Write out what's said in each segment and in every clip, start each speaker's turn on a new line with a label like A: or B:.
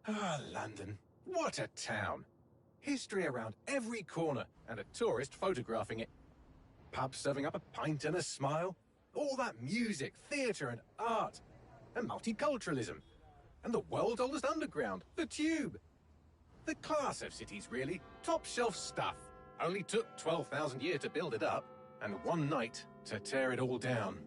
A: Ah, London. What a town. History around every corner, and a tourist photographing it. Pubs serving up a pint and a smile. All that music, theatre and art. And multiculturalism. And the world's oldest underground, the Tube. The class of cities, really. Top shelf stuff. Only took 12,000 years to build it up, and one night to tear it all down.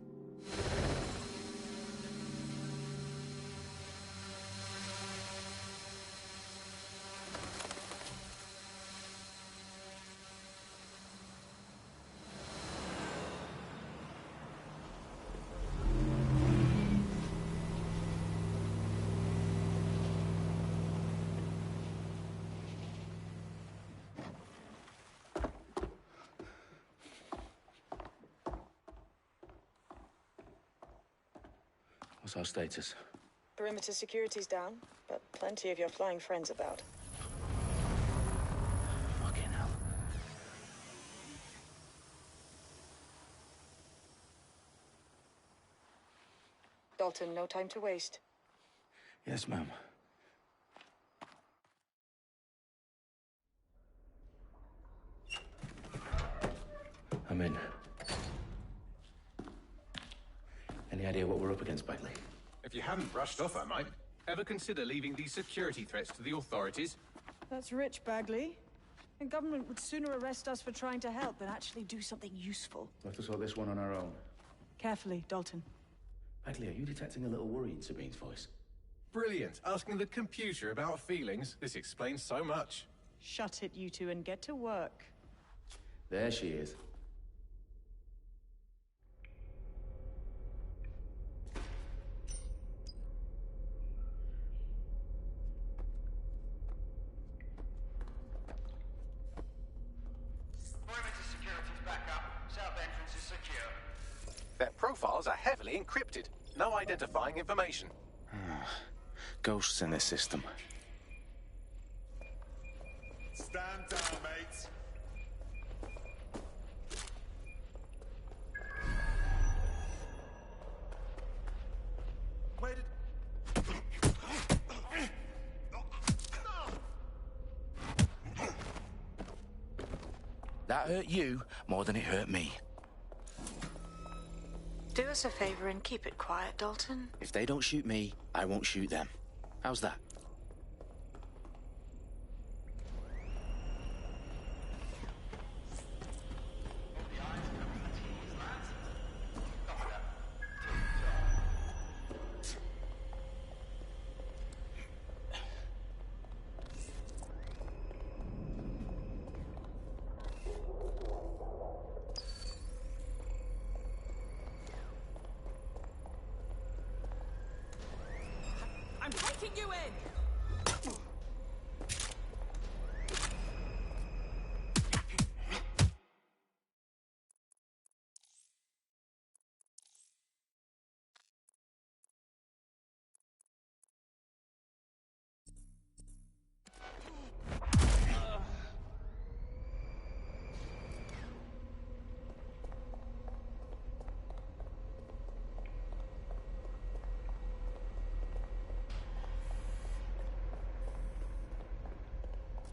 B: What's our status?
C: Perimeter security's down, but plenty of your flying friends about.
B: Fucking hell.
C: Dalton, no time to waste.
B: Yes, ma'am. I'm in. Any idea what we're up against, Bagley?
A: If you hadn't brushed off, I might. Ever consider leaving these security threats to the authorities?
C: That's rich, Bagley. The government would sooner arrest us for trying to help than actually do something useful.
B: We'll have to sort this one on our own.
C: Carefully, Dalton.
B: Bagley, are you detecting a little worry in Sabine's voice?
A: Brilliant. Asking the computer about feelings. This explains so much.
C: Shut it, you two, and get to work.
B: There she is.
A: Their profiles are heavily encrypted. No identifying information.
B: Ghosts in this system.
D: Stand down, mates. Where did...
B: That hurt you more than it hurt me.
C: Do us a favor and keep it quiet, Dalton.
B: If they don't shoot me, I won't shoot them. How's that?
C: I'm taking you in!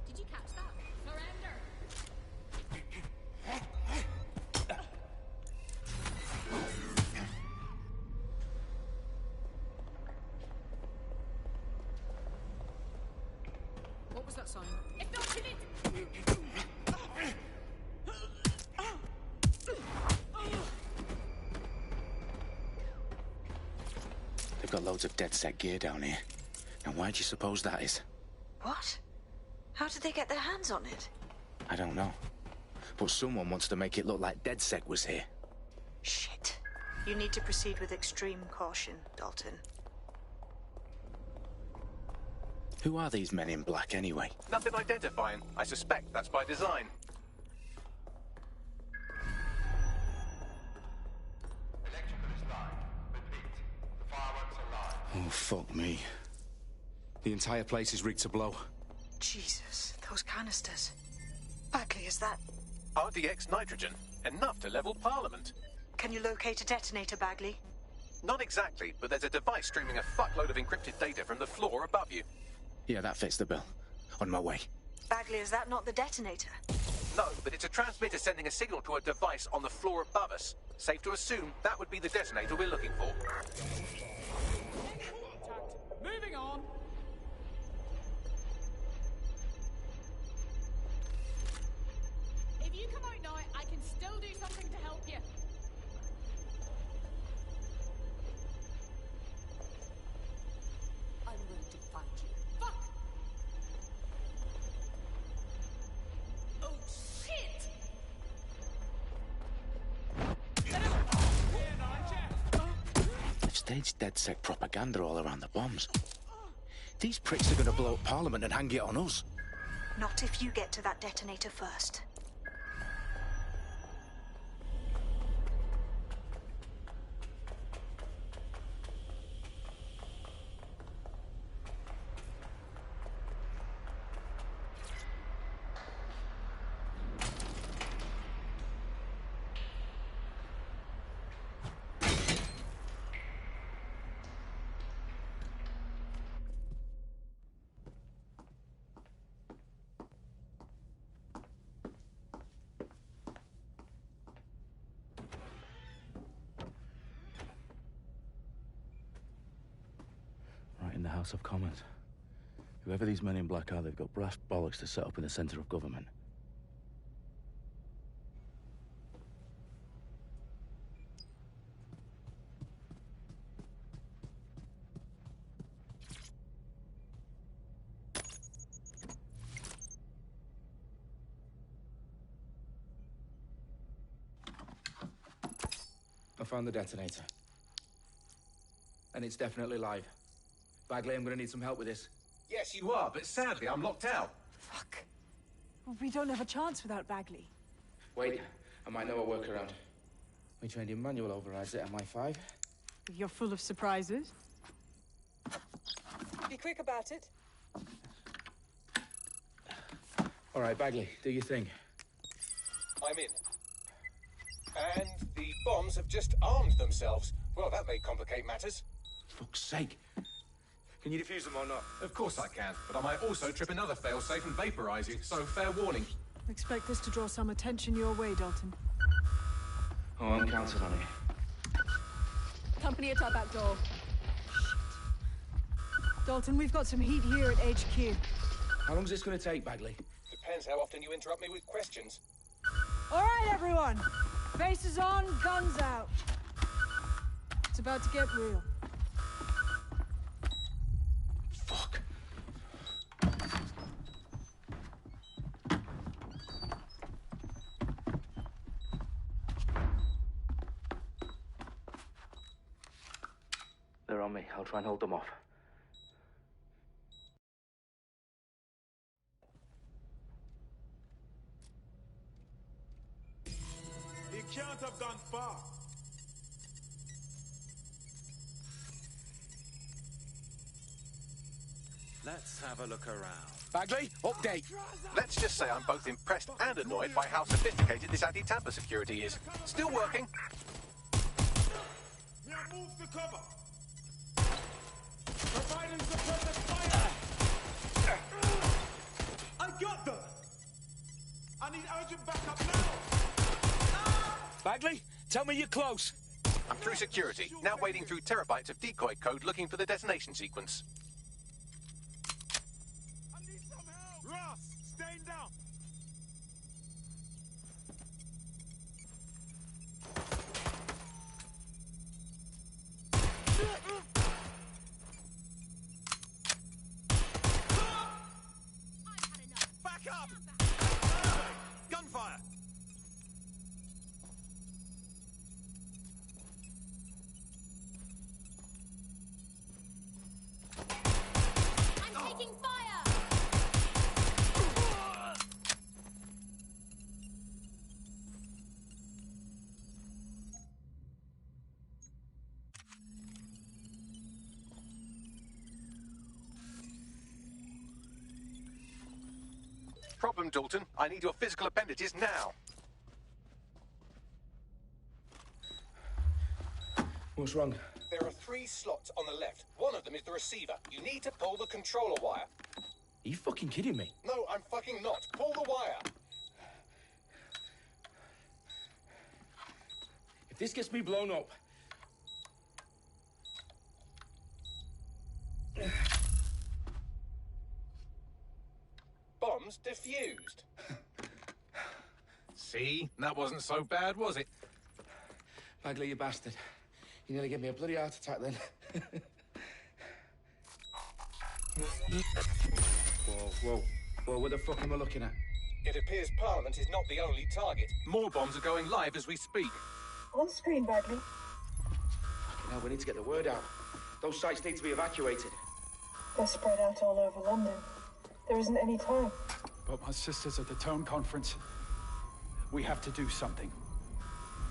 E: Did you catch that? Surrender! What was that sign? If not, hit it!
B: They've got loads of DedSec gear down here. Now why do you suppose that is?
C: What? How did they get their hands on it?
B: I don't know. But someone wants to make it look like DedSec was here.
C: Shit. You need to proceed with extreme caution, Dalton.
B: Who are these men in black anyway?
A: Nothing identifying. I suspect that's by design.
D: Electrical is live. Repeat. The fireworks are live.
B: Oh, fuck me.
F: The entire place is rigged to blow.
C: Jesus, those canisters. Bagley, is that...
A: RDX nitrogen. Enough to level Parliament.
C: Can you locate a detonator, Bagley?
A: Not exactly, but there's a device streaming a fuckload of encrypted data from the floor above you.
B: Yeah, that fits the bill. On my way.
C: Bagley, is that not the detonator?
A: No, but it's a transmitter sending a signal to a device on the floor above us. Safe to assume that would be the detonator we're looking for.
E: Moving on. If you come out now, I can still do something to help you. I'm going to find you. Fuck! Oh, shit!
B: They've staged DedSec propaganda all around the bombs. These pricks are going to blow up Parliament and hang it on us.
C: Not if you get to that detonator first.
B: Right in the House of Commons. Whoever these men in black are, they've got brass bollocks to set up in the centre of government.
F: I found the detonator. And it's definitely live. Bagley, I'm gonna need some help with this.
A: Yes, you are, but sadly I'm locked out.
C: Fuck. Well, we don't have a chance without Bagley.
F: Wait, I might know a workaround. We trained in manual overrides at MI5.
C: You're full of surprises. Be quick about it.
F: All right, Bagley, do your thing.
A: I'm in. And the bombs have just armed themselves. Well, that may complicate matters.
B: Fuck's sake.
F: Can you defuse them or not?
A: Of course I can, but I might also trip another failsafe and vaporize you, so fair warning.
C: Expect this to draw some attention your way, Dalton.
F: Oh, I'm counting on it.
E: Company at our back door.
C: Dalton, we've got some heat here at HQ.
F: How long's this gonna take, Bagley?
A: Depends how often you interrupt me with questions.
C: All right, everyone. Faces on, guns out. It's about to get real.
B: Fuck.
F: They're on me. I'll try and hold them off.
G: He can't have gone far.
H: Let's have a look around.
B: Bagley, update.
A: Let's just say I'm both impressed and annoyed by how sophisticated this anti-tamper security is. Still working.
G: Now move to cover. Providing suppressive fire. I got them. I need urgent backup now.
F: Bagley, tell me you're close.
A: I'm through security, now wading through terabytes of decoy code looking for the detonation sequence.
G: I need some help. Ross, staying down.
H: Back up! Gunfire!
E: I'm taking fire!
A: Problem, Dalton. I need your physical appendages now.
F: What's wrong?
A: There are 3 slots on the left. One of them is the receiver. You need to pull the controller wire.
F: Are you fucking kidding me?
A: No, I'm fucking not. Pull the wire.
F: If this gets me blown up...
A: Bombs defused. See? That wasn't so bad, was it?
F: Bagley, you bastard. You nearly gave me a bloody heart attack then. Whoa, what the fuck am I looking at?
A: It appears Parliament is not the only target. More bombs are going live as we speak.
I: On screen, Bagley.
F: Now we need to get the word out. Those sites need to be evacuated.
I: They're spread out all over London. There isn't any time.
J: But my sister's at the town conference. We have to do something.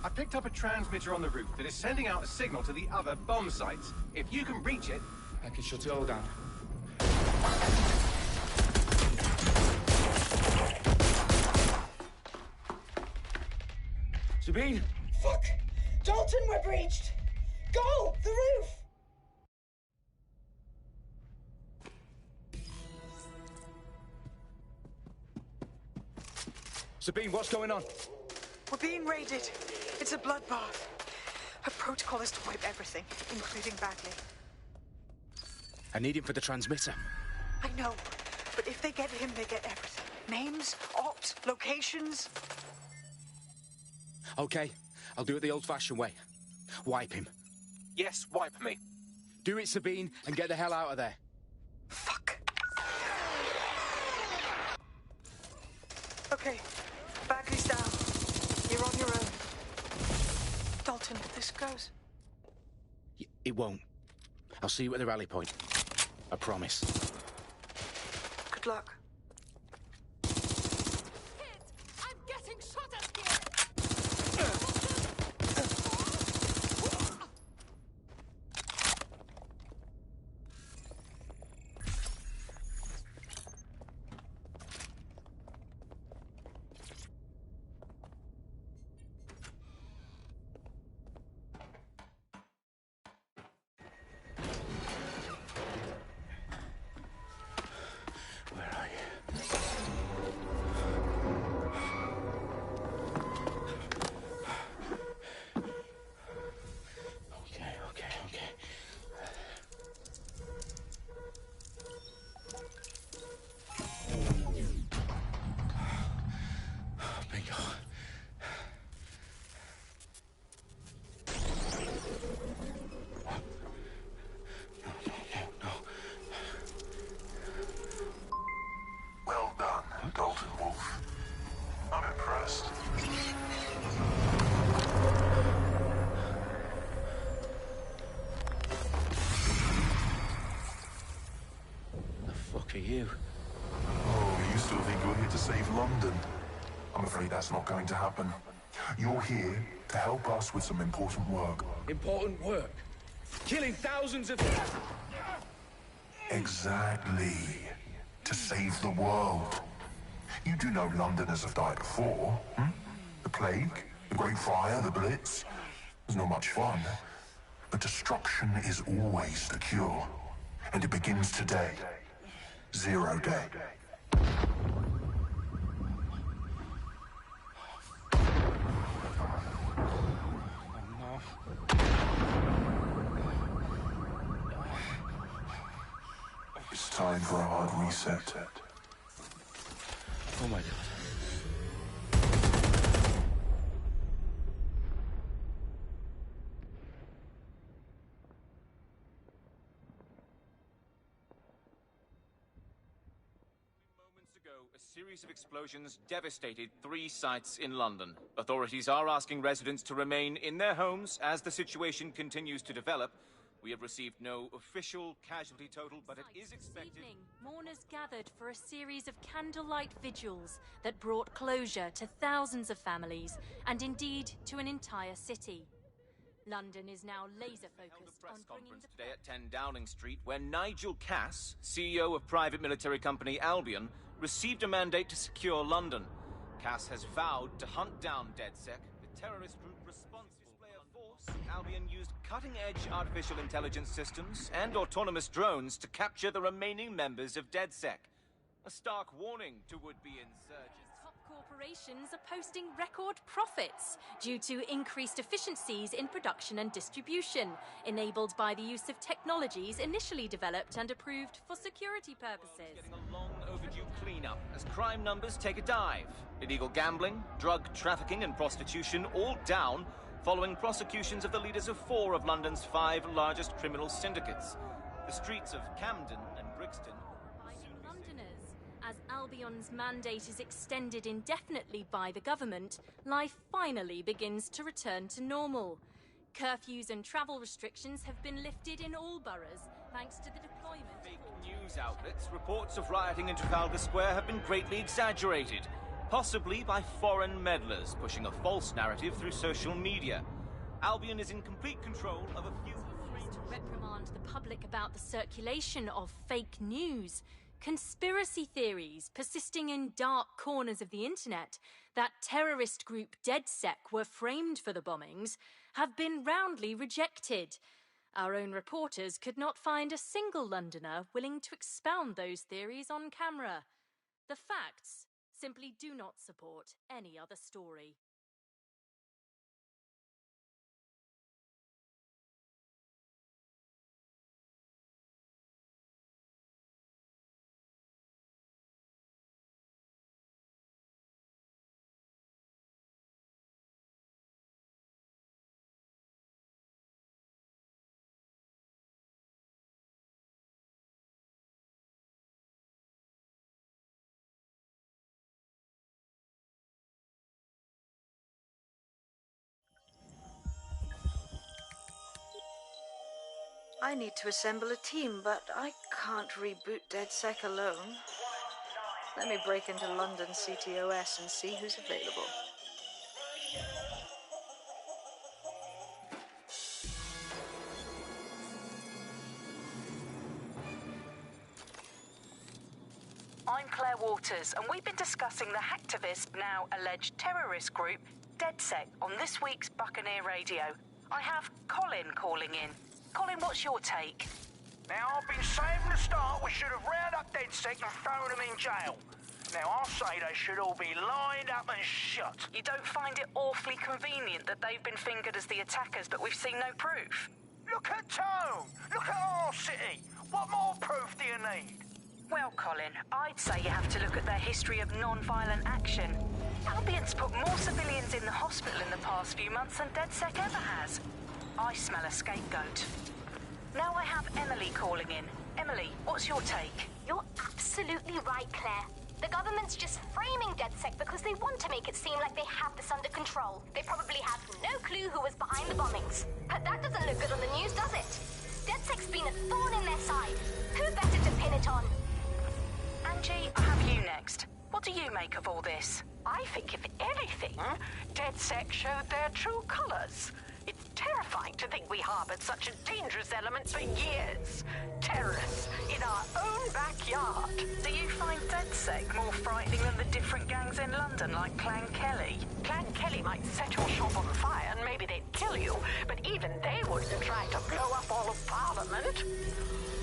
A: I picked up a transmitter on the roof that is sending out a signal to the other bomb sites. If you can reach it...
F: I can shut it all down. Sabine!
I: Fuck! Dalton, we're breached! Go! The roof!
B: Sabine, what's going on?
K: We're being raided. It's a bloodbath. Her protocol is to wipe everything, including Bagley.
B: I need him for the transmitter.
K: I know, but if they get him, they get everything. Names, ops, locations.
B: Okay, I'll do it the old-fashioned way. Wipe him.
A: Yes, wipe me.
B: Do it, Sabine, and get the hell out of there.
K: Fuck. Okay, Bagley's down. You're on your own. Dalton, if this goes...
B: It won't. I'll see you at the rally point. I promise.
K: Good luck.
E: I'm getting shot at here!
B: For you.
L: Oh, you still think you're here to save London? I'm afraid that's not going to happen. You're here to help us with some important work.
F: Important work? Killing thousands of...
L: Exactly. To save the world. You do know Londoners have died before, hmm? The Plague, the Great Fire, the Blitz. It's not much fun. But destruction is always the cure. And it begins today. Zero Day. It's time for a hard reset.
B: Oh my God.
M: A series of explosions devastated 3 sites in London. Authorities are asking residents to remain in their homes as the situation continues to develop. We have received no official casualty total, but it is expected...
N: This evening, mourners gathered for a series of candlelight vigils that brought closure to thousands of families, and indeed to an entire city. London is now laser-focused on bringing the...
M: today at 10 Downing Street, where Nigel Cass, CEO of private military company Albion, received a mandate to secure London. Cass has vowed to hunt down DedSec, the terrorist group responsible for display of force Albion used cutting-edge artificial intelligence systems and autonomous drones to capture the remaining members of DedSec. A stark warning to would-be insurgents.
N: Top corporations are posting record profits due to increased efficiencies in production and distribution, enabled by the use of technologies initially developed and approved for security purposes.
M: Getting a long overdue cleanup as crime numbers take a dive. Illegal gambling, drug trafficking and prostitution all down following prosecutions of the leaders of 4 of London's 5 largest criminal syndicates. The streets of Camden and Brixton.
N: Londoners, as Albion's mandate is extended indefinitely by the government, life finally begins to return to normal. Curfews and travel restrictions have been lifted in all boroughs, thanks to the deployment of
M: fake news outlets. Reports of rioting in Trafalgar Square have been greatly exaggerated, possibly by foreign meddlers pushing a false narrative through social media. Albion is in complete control of a few...
N: to reprimand the public about the circulation of fake news, conspiracy theories persisting in dark corners of the internet that terrorist group DedSec were framed for the bombings have been roundly rejected. Our own reporters could not find a single Londoner willing to expound those theories on camera. The facts simply do not support any other story.
K: I need to assemble a team, but I can't reboot DedSec alone. Let me break into London CTOS and see who's available.
O: I'm Claire Waters, and we've been discussing the hacktivist, now alleged terrorist group, DedSec, on this week's Buccaneer Radio. I have Colin calling in. Colin, what's your take?
P: Now, I've been saying from the start we should have rounded up DedSec and thrown them in jail. Now, I'll say they should all be lined up and shot.
O: You don't find it awfully convenient that they've been fingered as the attackers, but we've seen no proof?
P: Look at Tone! Look at our city! What more proof do you need?
O: Well, Colin, I'd say you have to look at their history of non-violent action. Albion's put more civilians in the hospital in the past few months than DedSec ever has. I smell a scapegoat. Now I have Emily calling in. Emily, what's your take?
Q: You're absolutely right, Claire. The government's just framing DedSec because they want to make it seem like they have this under control. They probably have no clue who was behind the bombings. But that doesn't look good on the news, does it? DedSec's been a thorn in their side. Who better to pin it on?
O: Angie, I have you next. What do you make of all this?
R: I think, if anything, DedSec showed their true colors. It's terrifying to think we harbored such a dangerous element for years. Terrorists in our own backyard.
O: Do you find DedSec more frightening than the different gangs in London, like Clan Kelly?
R: Clan Kelly might set your shop on fire and maybe they'd kill you, but even they wouldn't try to blow up all of Parliament.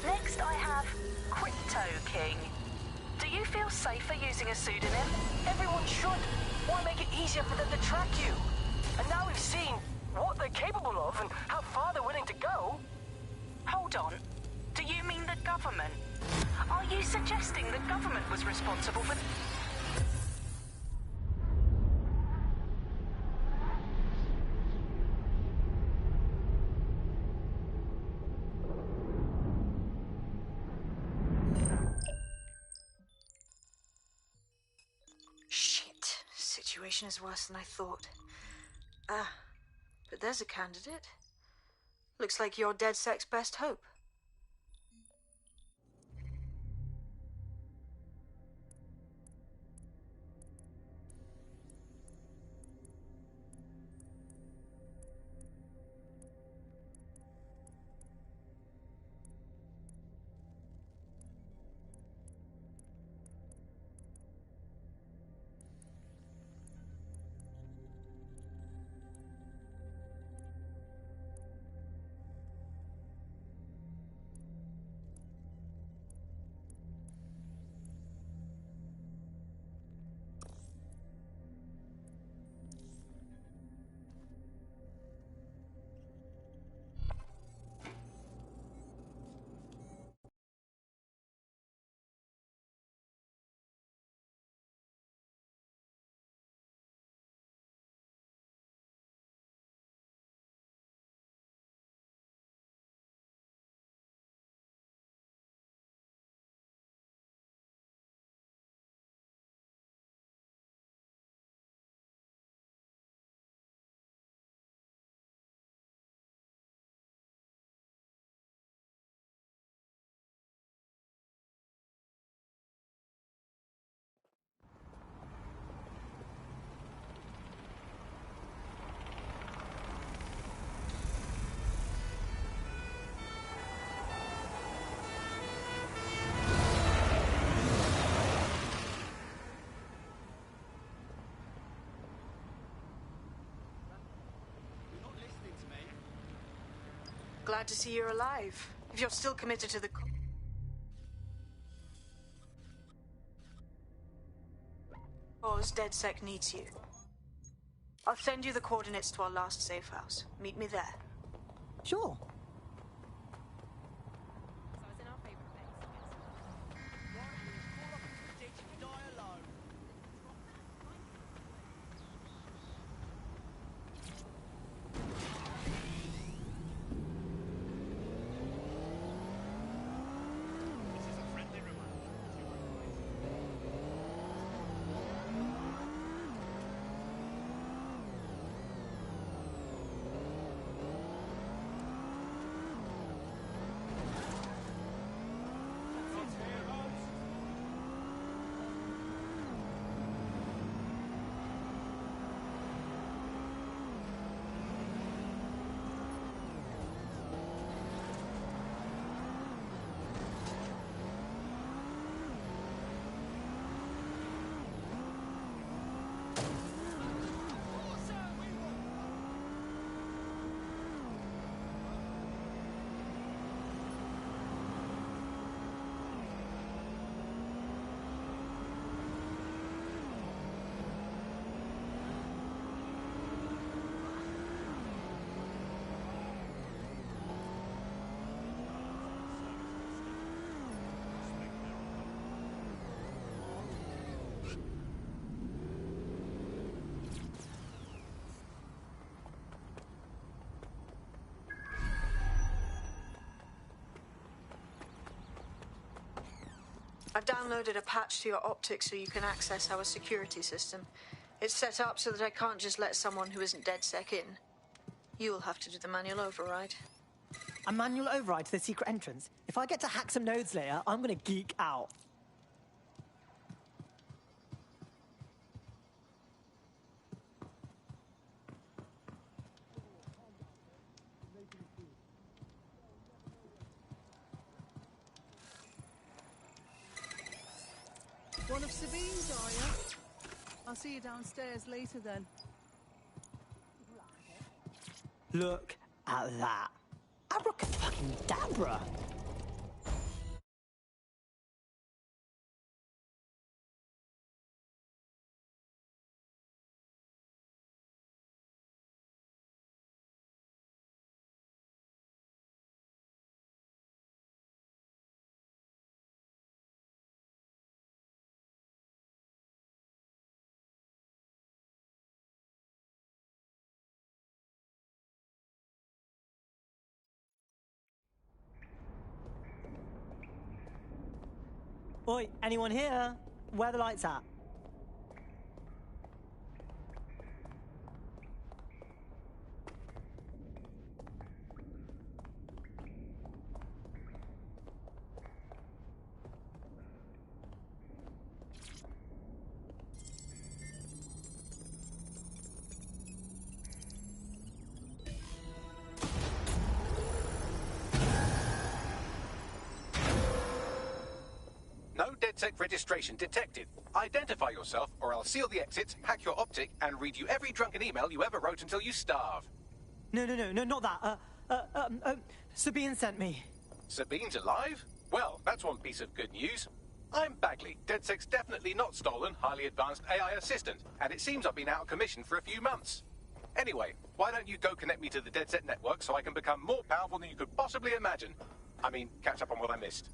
O: Next I have Crypto King. Do you feel safer using a pseudonym?
S: Everyone should. Why make it easier for them to track you? And now we've seen what they're capable of and how far they're willing to go.
O: Hold on. Do you mean the government? Are you suggesting the government was responsible for...
K: Shit. Situation is worse than I thought. But there's a candidate. Looks like you're DedSec's best hope. glad to see you're alive. If you're still committed to the cause, DedSec needs you. I'll send you the coordinates to our last safe house. Meet me there.
T: Sure.
K: I've downloaded a patch to your optics so you can access our security system. It's set up so that I can't just let someone who isn't DedSec in. You'll have to do the manual override.
T: A manual override to the secret entrance? If I get to hack some nodes later, I'm gonna geek out.
C: One of Sabine's, are you? I'll see you downstairs later then.
T: Look at that. Abracadabra. Oi, anyone here? Where are the lights at?
A: No DedSec registration detected. Identify yourself, or I'll seal the exits, hack your optic, and read you every drunken email you ever wrote until you starve.
T: No, not that. Sabine sent me.
A: Sabine's alive? Well, that's one piece of good news. I'm Bagley, DedSec's definitely not stolen, highly advanced AI assistant, and it seems I've been out of commission for a few months. Anyway, why don't you go connect me to the DedSec network so I can become more powerful than you could possibly imagine? I mean, catch up on what I missed.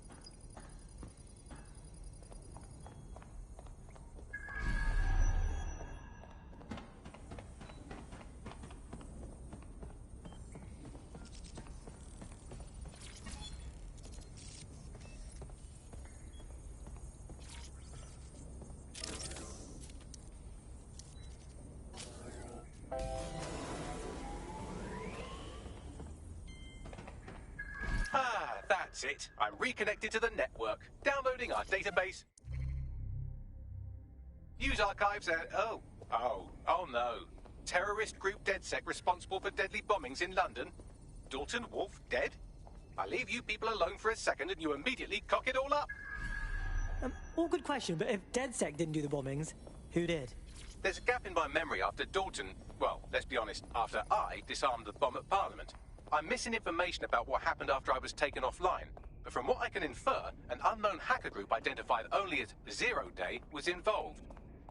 A: That's it. I'm reconnected to the network. Downloading our database. Use archives and... Oh no. Terrorist group DedSec responsible for deadly bombings in London. Dalton Wolf dead? I leave you people alone for a second and you immediately cock it all up.
T: All good question, but if DedSec didn't do the bombings, who did?
A: There's a gap in my memory after Dalton... Well, let's be honest, after I disarmed the bomb at Parliament. I'm missing information about what happened after I was taken offline. But from what I can infer, an unknown hacker group identified only as Zero Day was involved.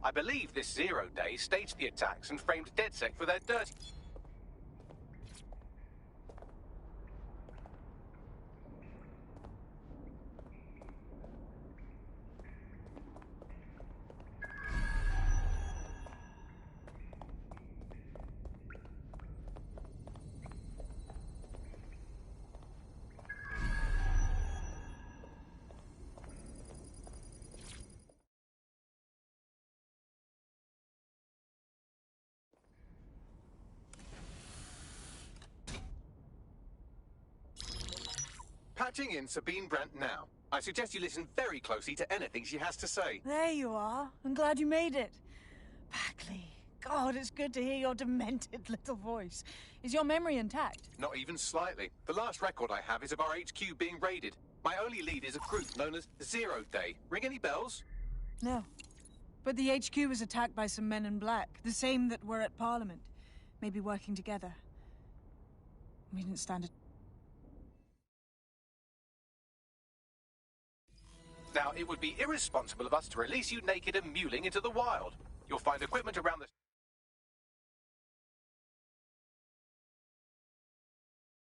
A: I believe this Zero Day staged the attacks and framed DedSec for their dirty... Patching in Sabine Brandt now. I suggest you listen very closely to anything she has to say.
C: There you are. I'm glad you made it. Bagley. God, it's good to hear your demented little voice. Is your memory intact?
A: Not even slightly. The last record I have is of our HQ being raided. My only lead is a group known as Zero Day. Ring any bells?
C: No. But the HQ was attacked by some men in black, the same that were at Parliament. Maybe working together. We didn't stand a...
A: Now, it would be irresponsible of us to release you naked and mewling into the wild. You'll find equipment around the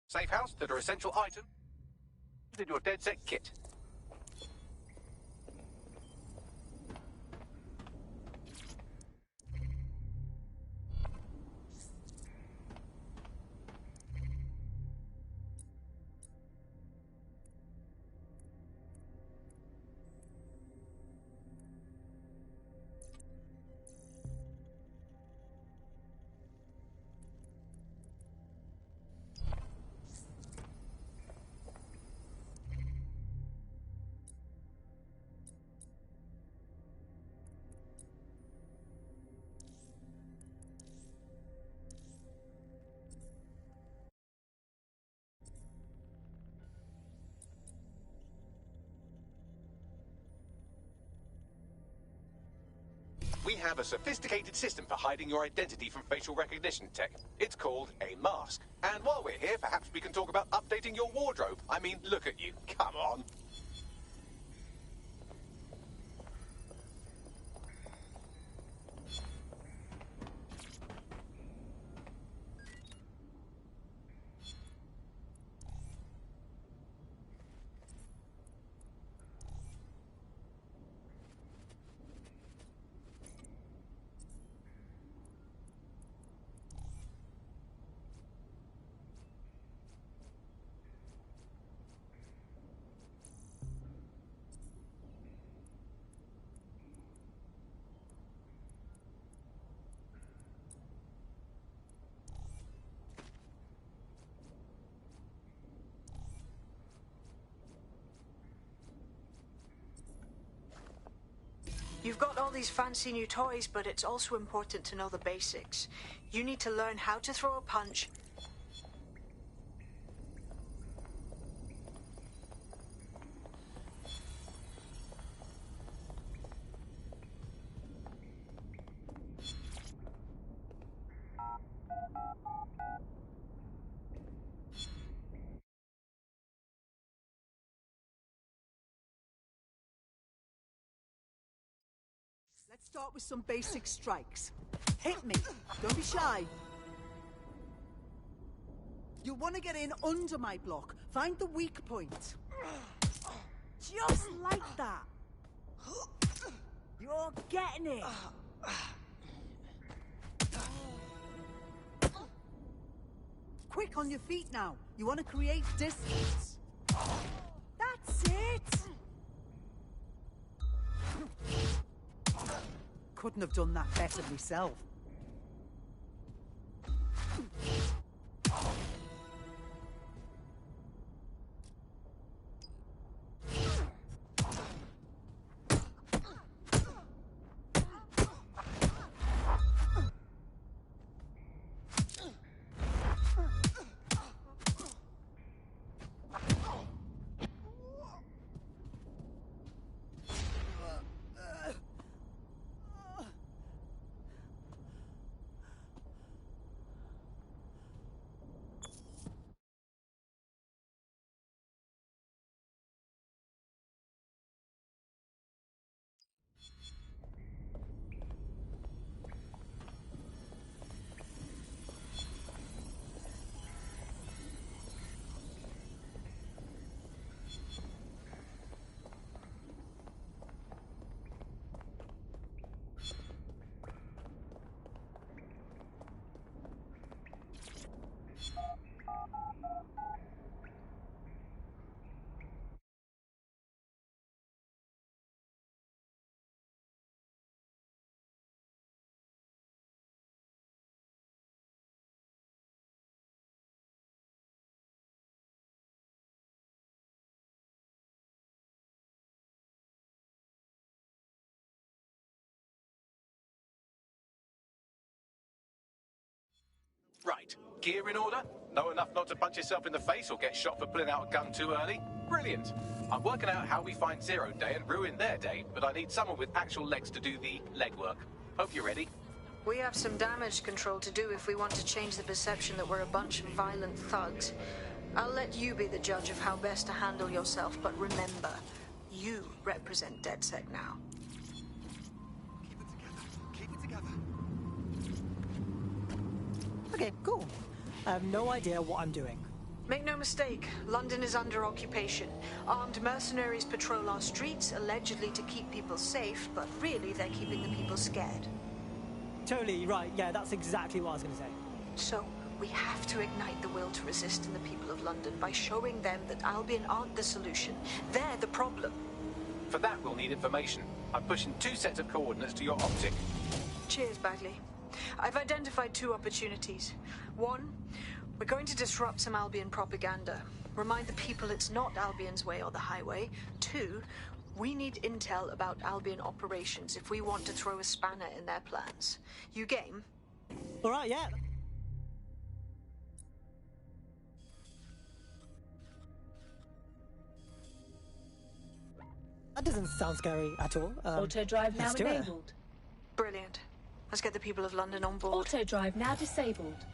A: safe house that are essential items in your DedSec kit. We have a sophisticated system for hiding your identity from facial recognition tech. It's called a mask. And while we're here, perhaps we can talk about updating your wardrobe. I mean, look at you. Come on.
K: You've got all these fancy new toys, but it's also important to know the basics. You need to learn how to throw a punch.
U: Let's start with some basic strikes. Hit me. Don't be shy. You want to get in under my block. Find the weak point. Just like that. You're getting it. Quick on your feet now. You want to create distance. That's it. Couldn't have done that better myself.
A: Right. Gear in order? Know enough not to punch yourself in the face or get shot for pulling out a gun too early? Brilliant. I'm working out how we find Zero Day and ruin their day, but I need someone with actual legs to do the legwork. Hope you're ready.
K: We have some damage control to do if we want to change the perception that we're a bunch of violent thugs. I'll let you be the judge of how best to handle yourself, but remember, you represent DedSec now.
G: Keep it together.
T: Okay, cool. I have no idea what I'm doing.
K: Make no mistake, London is under occupation. Armed mercenaries patrol our streets, allegedly to keep people safe, but really they're keeping the people scared.
T: Totally right, yeah, that's exactly what I was going to say.
K: So, we have to ignite the will to resist in the people of London by showing them that Albion aren't the solution. They're the problem.
A: For that, we'll need information. I'm pushing 2 sets of coordinates to your optic.
K: Cheers, Bagley. I've identified 2 opportunities. 1, we're going to disrupt some Albion propaganda. Remind the people it's not Albion's way or the highway. 2, we need intel about Albion operations if we want to throw a spanner in their plans. You game?
T: All right, yeah. That doesn't sound scary at all.
E: Auto drive now
T: let's do it.
E: enabled.
K: Brilliant. Let's get the people of London on board.
E: Auto drive now disabled.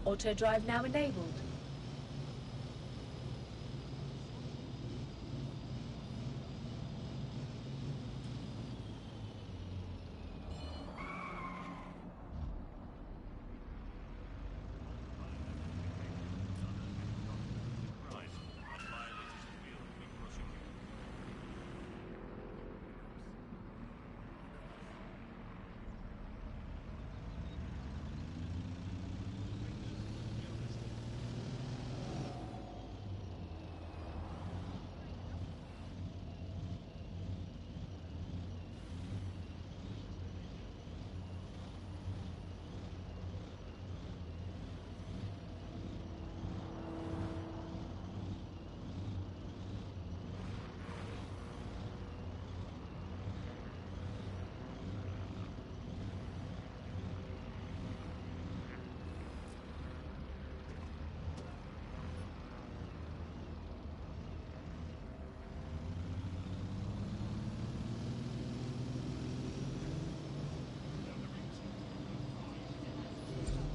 E: Auto drive now enabled.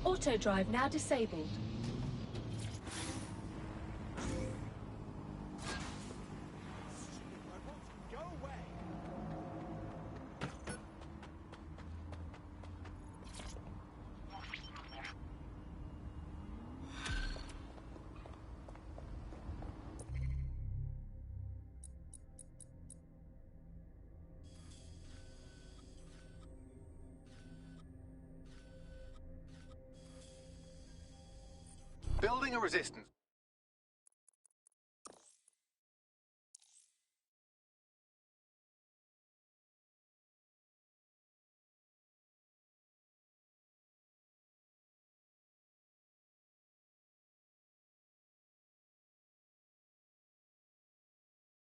E: Auto drive now disabled.
A: Building a resistance.